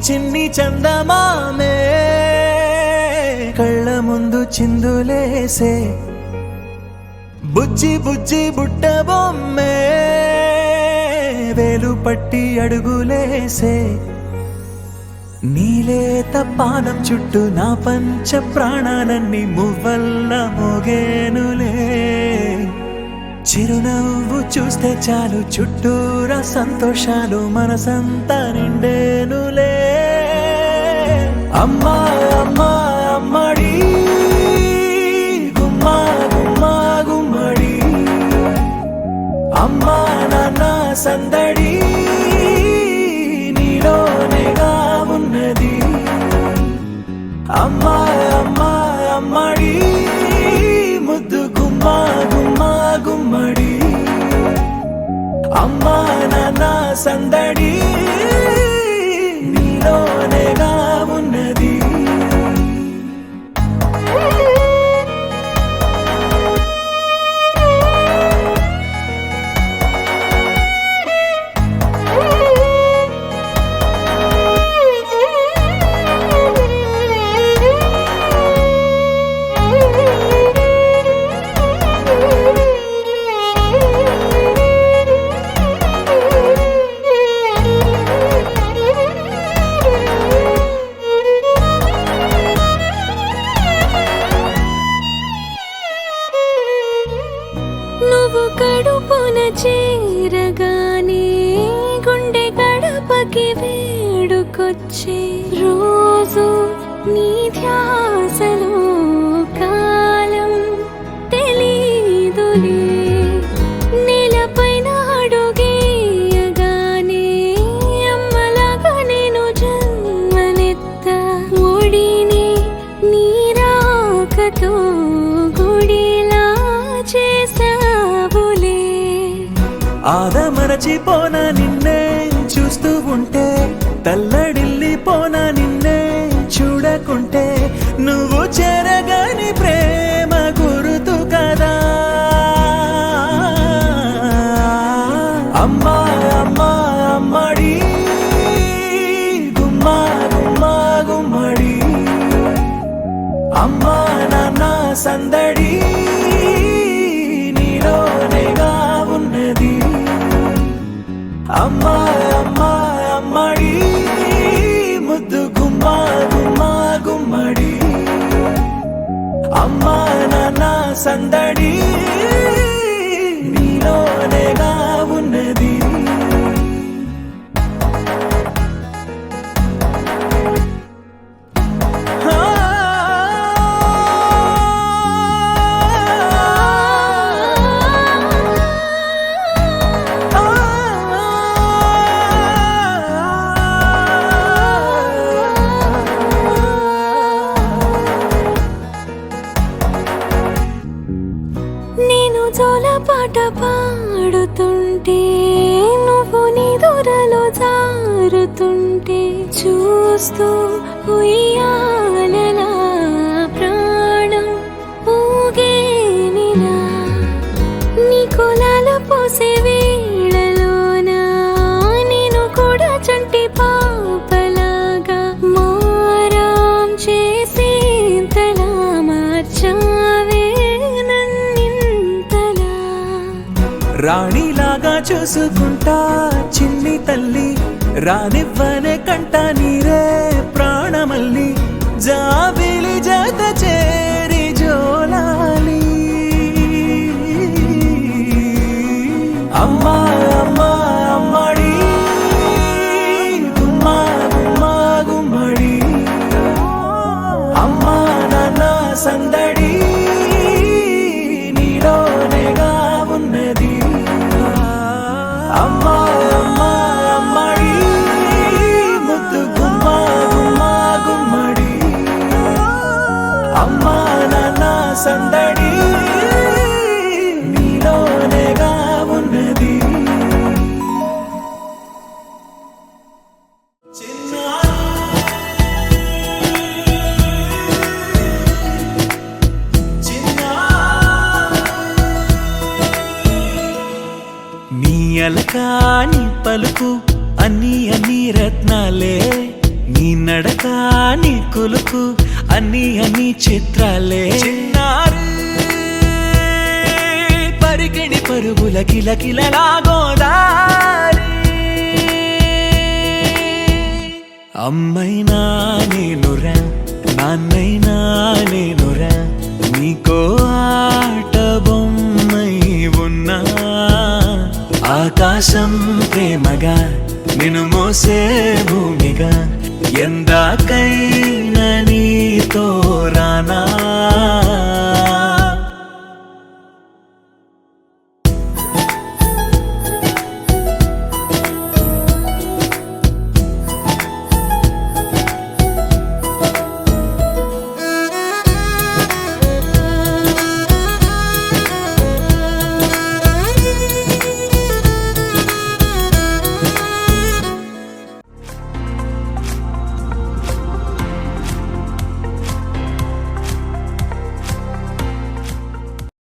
చిన్ని చందమామే కళ్ళ ముందు చిందులేసే బుజ్జి బుజ్జి బుట్ట బొమ్మే వేలు పట్టి అడుగులేసే నీలేత పానం చుట్టూ నా పంచ ప్రాణాలన్నీ మువ్వల్ల మోగేనులే చిరునవ్వు చూస్తే చాలు చుట్టూరా సంతోషాలు మనసంతా నిండేనులే అమ్మా అమ్మా అమ్మడి గుమ్మా గుమ్మా గుమ్మడి అమ్మా నాన్న సందడి నీలోనేగా ఉన్నది అమ్మా అమ్మా అమ్మడి ముద్దు గుమ్మా గుమ్మా గుమ్మడి అమ్మా నాన్న సందడి నీలోనేగా ఉన్నది నువ్వు కడుపున చేరగానే గుండె గడపకి వేడుకొచ్చే రోజు నీ ధ్యాసలో కాలం తెలీదులే నేలపైన అడుగేయగానే అమ్మలాగా నేను జన్మనెత్త ఒడిని నీ రాకతో గుడిలా చేసావులే ఆదమరచిపోనా నిన్నే చూస్తూ ఉంటే తల్లడిల్లిపోనా నిన్నే చూడకుంటే నువ్వు చెరగని ప్రేమ గురుతు కదా అమ్మా అమ్మా అమ్మడి గుమ్మా గుమ్మా గుమ్మడి అమ్మా నాన్న సందడి నీలోనేగా ఉన్నది అమ్మా అమ్మా అమ్మడి ముద్దు గుమ్మా గుమ్మా గుమ్మడి అమ్మా నాన్న సందడి నీలోనేగా ఉన్నది నేను జోలపాట పాడుతుంటే నువ్వు నీ దూరలో జారుతుంటే చూస్తూ ఉయ్యాలలా ప్రాణం ఊగేనిలా నీ కులాలు పోసే వేళలోనా నేను కూడా చంటి పాపలాగా మారాం చేసేంతలా మార్చావే రాణిలాగా చూసుకుంటా చిన్ని తల్లి రానివ్వనే కంట నీరే ప్రాణమల్లి జాబిలి జత చేరి జోలాలి అమ్మా అమ్మా అమ్మడి గుమ్మా గుమ్మా గుమ్మడి అమ్మా నాన్న సందడి నీలోనేగా ఉన్నది అమ్మా అమ్మా అమ్మడి ముద్దు గుమ్మా గుమ్మా గుమ్మడి అమ్మా నాన్న సందడి నీలోనేగా ఉన్నది నీ అలకాని పలుకు అన్ని రత్నాలే నీ నడక నీ కులుకు అన్ని చిత్రాలే చిన్నారు పరికిణి పరుగుల కిలకిలలాగోదారి అమ్మైనా నేనురా నాన్నైనా నేనురా నీకో ఆట బొమ్మై ఉన్నా ఆకాశం ప్రేమగా నిన్ను మోసే భూమిగా ఎందాకై